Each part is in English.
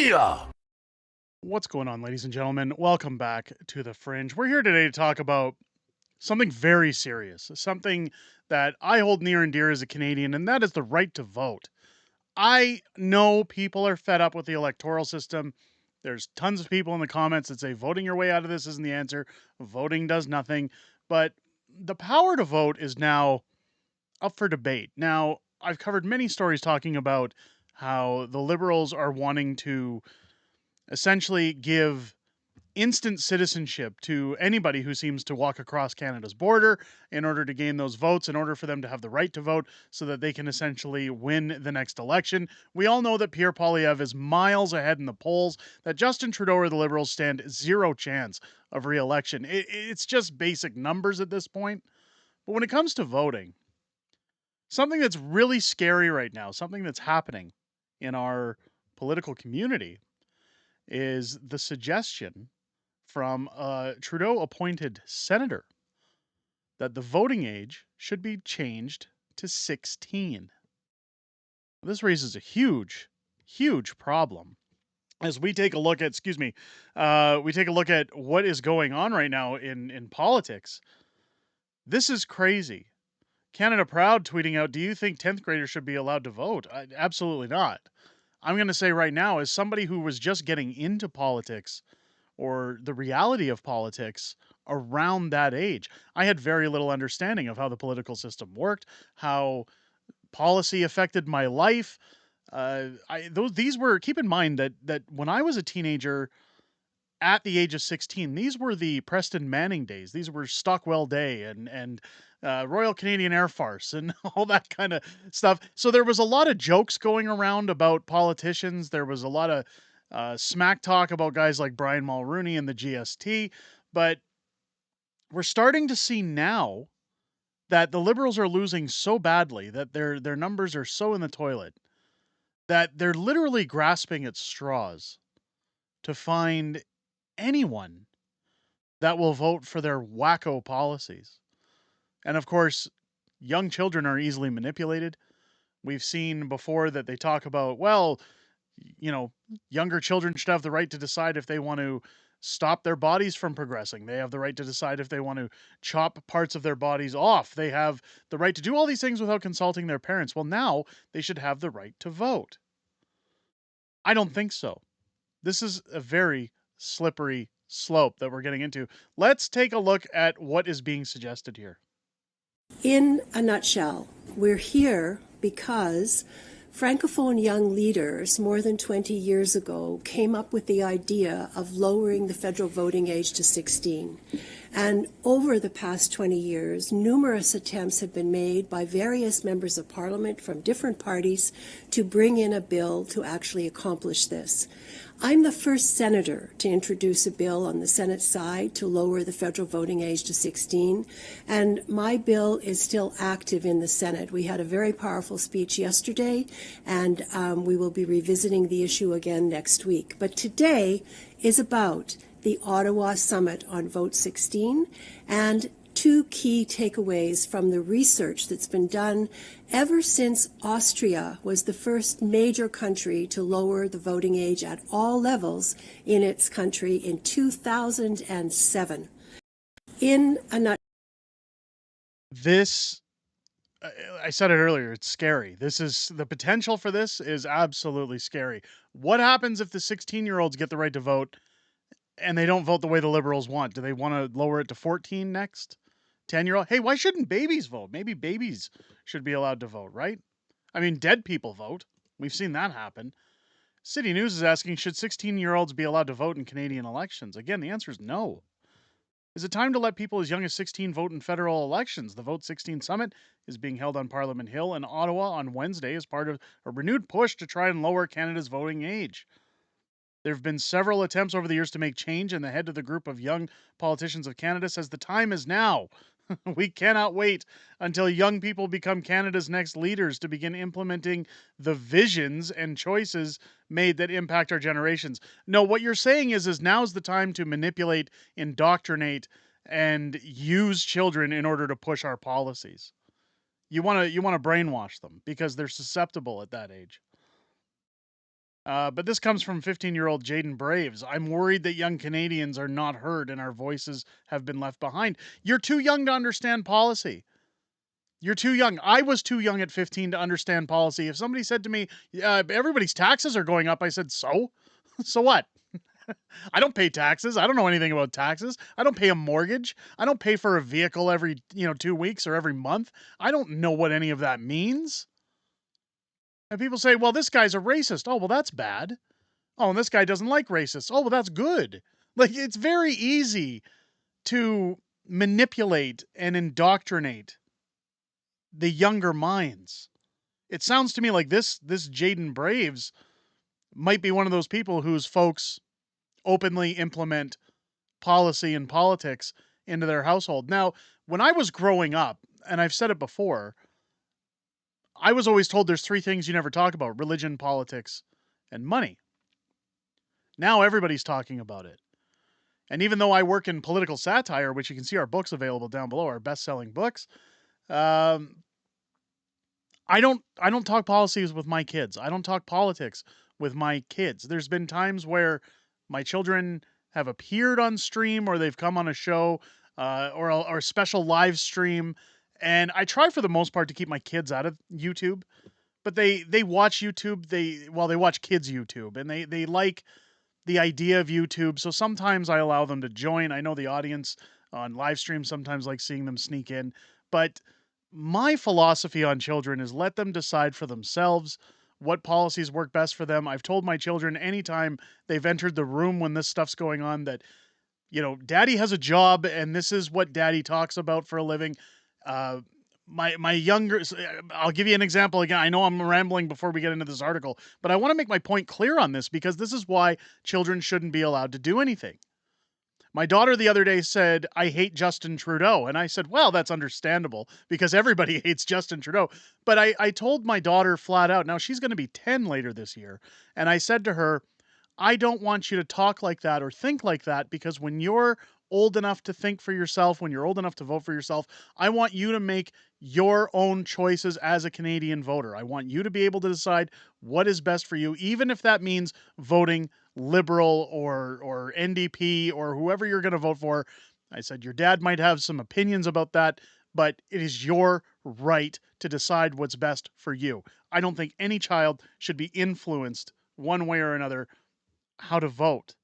Crystia! What's going on, ladies and gentlemen? Welcome back to the Fringe. We're here today to talk about something very serious, something that I hold near and dear as a Canadian, and that is the right to vote. I know people are fed up with the electoral system. There's tons of people in the comments that say voting your way out of this isn't the answer, voting does nothing. But the power to vote is now up for debate. Now, I've covered many stories talking about how the Liberals are wanting to essentially give instant citizenship to anybody who seems to walk across Canada's border in order to gain those votes, in order for them to have the right to vote so that they can essentially win the next election. We all know that Pierre Poilievre is miles ahead in the polls, that Justin Trudeau or the Liberals stand zero chance of re-election. It's just basic numbers at this point. But when it comes to voting, something that's really scary right now, something that's happening in our political community, is the suggestion from a Trudeau appointed senator that the voting age should be changed to 16. This raises a huge, huge problem. As we take a look at, we take a look at what is going on right now in politics. This is crazy. Canada Proud tweeting out, "Do you think 10th graders should be allowed to vote?" Absolutely not. I'm going to say right now, as somebody who was just getting into politics or the reality of politics around that age, I had very little understanding of how the political system worked, how policy affected my life. These were, keep in mind that when I was a teenager at the age of 16, these were the Preston Manning days. These were Stockwell Day and Royal Canadian Air Force and all that kind of stuff. So there was a lot of jokes going around about politicians. There was a lot of smack talk about guys like Brian Mulroney and the GST. But we're starting to see now that the Liberals are losing so badly, that their numbers are so in the toilet, that they're literally grasping at straws to find anyone that will vote for their wacko policies. And of course, young children are easily manipulated. We've seen before that they talk about, well, you know, younger children should have the right to decide if they want to stop their bodies from progressing. They have the right to decide if they want to chop parts of their bodies off. They have the right to do all these things without consulting their parents. Well, now they should have the right to vote. I don't think so. This is a very slippery slope that we're getting into. Let's take a look at what is being suggested here. In a nutshell, we're here because Francophone young leaders more than 20 years ago came up with the idea of lowering the federal voting age to 16. And over the past 20 years, numerous attempts have been made by various members of parliament from different parties to bring in a bill to actually accomplish this. I'm the first senator to introduce a bill on the Senate side to lower the federal voting age to 16, and my bill is still active in the Senate. We had a very powerful speech yesterday, and we will be revisiting the issue again next week. But today is about the Ottawa Summit on Vote 16 and two key takeaways from the research that's been done ever since Austria was the first major country to lower the voting age at all levels in its country in 2007. In a nutshell, This, I said it earlier, it's scary. This is, the potential for this is absolutely scary. What happens if the 16-year-olds get the right to vote and they don't vote the way the Liberals want? Do they want to lower it to 14 next? 10-year-old? Hey, why shouldn't babies vote? Maybe babies should be allowed to vote, right? I mean, dead people vote. We've seen that happen. City News is asking, should 16-year-olds be allowed to vote in Canadian elections? Again, the answer is no. Is it time to let people as young as 16 vote in federal elections? The Vote 16 Summit is being held on Parliament Hill in Ottawa on Wednesday as part of a renewed push to try and lower Canada's voting age. There have been several attempts over the years to make change, and the head of the group of young politicians of Canada says the time is now. We cannot wait until young people become Canada's next leaders to begin implementing the visions and choices made that impact our generations. No, what you're saying is now's the time to manipulate, indoctrinate, and use children in order to push our policies. You want to brainwash them because they're susceptible at that age. But this comes from 15-year-old Jaden Braves. I'm worried that young Canadians are not heard and our voices have been left behind. You're too young to understand policy. You're too young. I was too young at 15 to understand policy. If somebody said to me, everybody's taxes are going up, I said, so? So what? I don't pay taxes. I don't know anything about taxes. I don't pay a mortgage. I don't pay for a vehicle every, 2 weeks or every month. I don't know what any of that means. And people say, well, this guy's a racist. Oh, well, that's bad. Oh, and this guy doesn't like racists. Oh, well, that's good. Like, it's very easy to manipulate and indoctrinate the younger minds. It sounds to me like this Jaden Braves might be one of those people whose folks openly implement policy and politics into their household. Now, when I was growing up, and I've said it before, I was always told there's three things you never talk about: religion, politics, and money. Now everybody's talking about it. And even though I work in political satire, which you can see our books available down below, our best-selling books, um, I don't talk policies with my kids. I don't talk politics with my kids. There's been times where my children have appeared on stream or they've come on a show or a special live stream, and I try for the most part to keep my kids out of YouTube. But they watch YouTube. They watch kids YouTube, and they like the idea of YouTube. So sometimes I allow them to join. I know the audience on live stream sometimes like seeing them sneak in, but my philosophy on children is let them decide for themselves what policies work best for them. I've told my children anytime they've entered the room when this stuff's going on that, daddy has a job and this is what daddy talks about for a living. Uh, my younger, I'll give you an example again. I know I'm rambling before we get into this article, but I want to make my point clear on this because this is why children shouldn't be allowed to do anything. My daughter the other day said, I hate Justin Trudeau. And I said, well, that's understandable because everybody hates Justin Trudeau. But I told my daughter flat out, now she's going to be 10 later this year. And I said to her, I don't want you to talk like that or think like that because when you're old enough to think for yourself, when you're old enough to vote for yourself, I want you to make your own choices as a Canadian voter. I want you to be able to decide what is best for you, even if that means voting Liberal or NDP or whoever you're going to vote for. I said, your dad might have some opinions about that, but it is your right to decide what's best for you. I don't think any child should be influenced one way or another how to vote.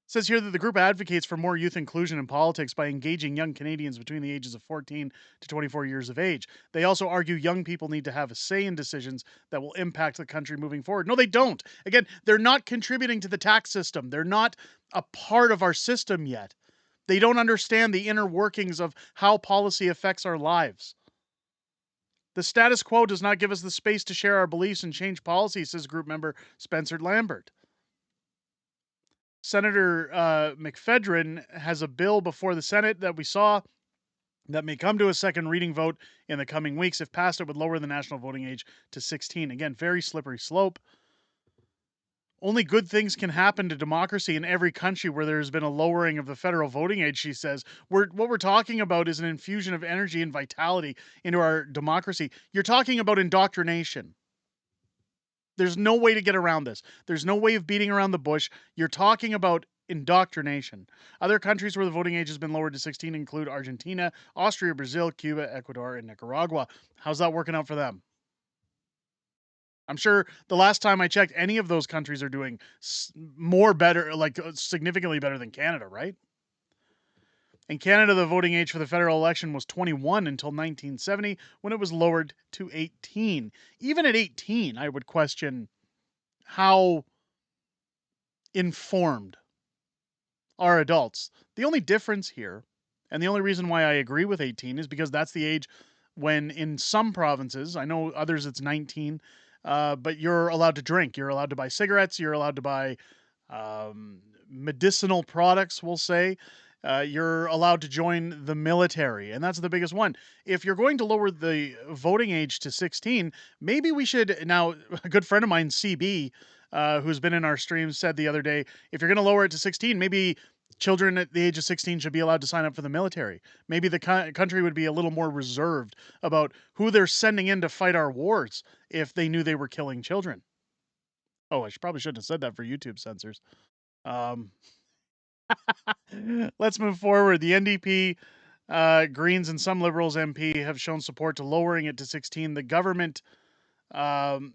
It says here that the group advocates for more youth inclusion in politics by engaging young Canadians between the ages of 14 to 24 years of age. They also argue young people need to have a say in decisions that will impact the country moving forward. No, they don't. Again, they're not contributing to the tax system. They're not a part of our system yet. They don't understand the inner workings of how policy affects our lives. The status quo does not give us the space to share our beliefs and change policy, says group member Spencer Lambert. Senator McFedrin has a bill before the Senate that we saw that may come to a second reading vote in the coming weeks. If passed, it would lower the national voting age to 16. Again, very slippery slope. Only good things can happen to democracy in every country where there's been a lowering of the federal voting age, she says. What we're talking about is an infusion of energy and vitality into our democracy. You're talking about indoctrination. There's no way to get around this. There's no way of beating around the bush. You're talking about indoctrination. Other countries where the voting age has been lowered to 16 include Argentina, Austria, Brazil, Cuba, Ecuador, and Nicaragua. How's that working out for them? I'm sure the last time I checked, any of those countries are doing more better, like significantly better than Canada, right? In Canada, the voting age for the federal election was 21 until 1970, when it was lowered to 18. Even at 18, I would question how informed are adults. The only difference here, and the only reason why I agree with 18, is because that's the age when in some provinces, I know others it's 19, but you're allowed to drink. You're allowed to buy cigarettes. You're allowed to buy medicinal products, we'll say. You're allowed to join the military, and that's the biggest one. If you're going to lower the voting age to 16, maybe we should. Now, a good friend of mine, CB, who's been in our streams, said the other day, if you're going to lower it to 16, maybe children at the age of 16 should be allowed to sign up for the military. Maybe the country would be a little more reserved about who they're sending in to fight our wars if they knew they were killing children. Oh, probably shouldn't have said that for YouTube censors. Um, let's move forward. The NDP, Greens, and some Liberals MP have shown support to lowering it to 16. The government um,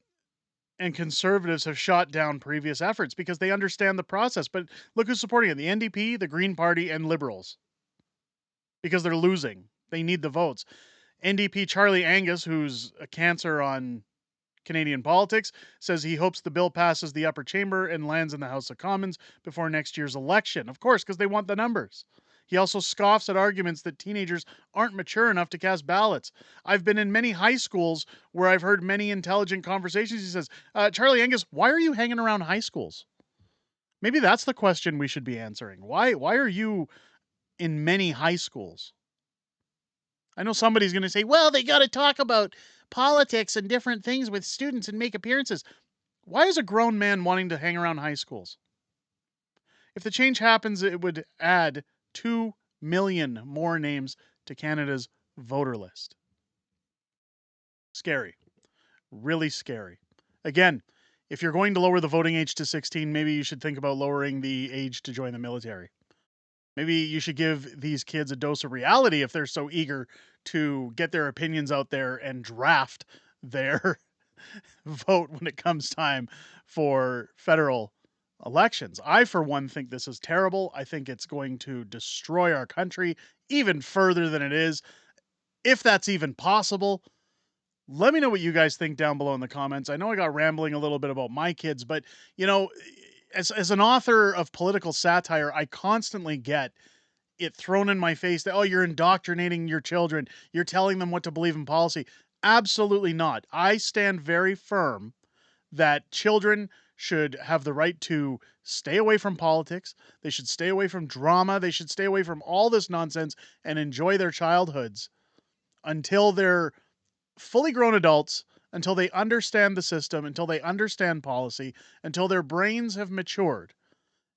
and Conservatives have shot down previous efforts because they understand the process. But look who's supporting it: the NDP, the Green Party, and Liberals, because they're losing. They need the votes. NDP Charlie Angus, who's a cancer on Canadian politics, says he hopes the bill passes the upper chamber and lands in the House of Commons before next year's election. Of course, because they want the numbers. He also scoffs at arguments that teenagers aren't mature enough to cast ballots. I've been in many high schools where I've heard many intelligent conversations. He says, Charlie Angus, why are you hanging around high schools? Maybe that's the question we should be answering. Why are you in many high schools? I know somebody's going to say, well, they got to talk about politics and different things with students and make appearances. Why is a grown man wanting to hang around high schools? If the change happens, it would add 2 million more names to Canada's voter list. Scary. Really scary. Again, if you're going to lower the voting age to 16, maybe you should think about lowering the age to join the military. Maybe you should give these kids a dose of reality if they're so eager to get their opinions out there and draft their vote when it comes time for federal elections. I, for one, think this is terrible. I think it's going to destroy our country even further than it is, if that's even possible. Let me know what you guys think down below in the comments. I know I got rambling a little bit about my kids, but you know, as an author of political satire, I constantly get it thrown in my face that, oh, you're indoctrinating your children, you're telling them what to believe in policy. Absolutely not. I stand very firm that children should have the right to stay away from politics. They should stay away from drama. They should stay away from all this nonsense and enjoy their childhoods until they're fully grown adults, until they understand the system, until they understand policy, until their brains have matured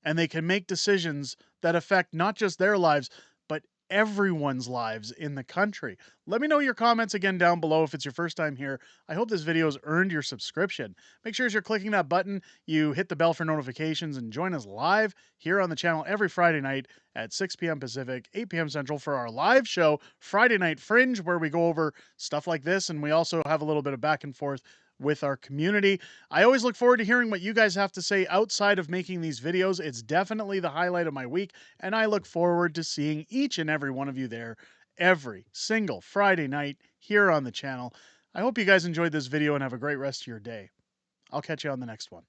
and they can make decisions that affect not just their lives, but everyone's lives in the country. Let me know your comments again down below if it's your first time here. I hope this video has earned your subscription. Make sure as you're clicking that button, you hit the bell for notifications and join us live here on the channel every Friday night at 6 p.m. Pacific, 8 p.m. Central for our live show, Friday Night Fringe, where we go over stuff like this, and we also have a little bit of back and forth with our community. I always look forward to hearing what you guys have to say outside of making these videos. It's definitely the highlight of my week, and I look forward to seeing each and every one of you there every single Friday night here on the channel. I hope you guys enjoyed this video and have a great rest of your day. I'll catch you on the next one.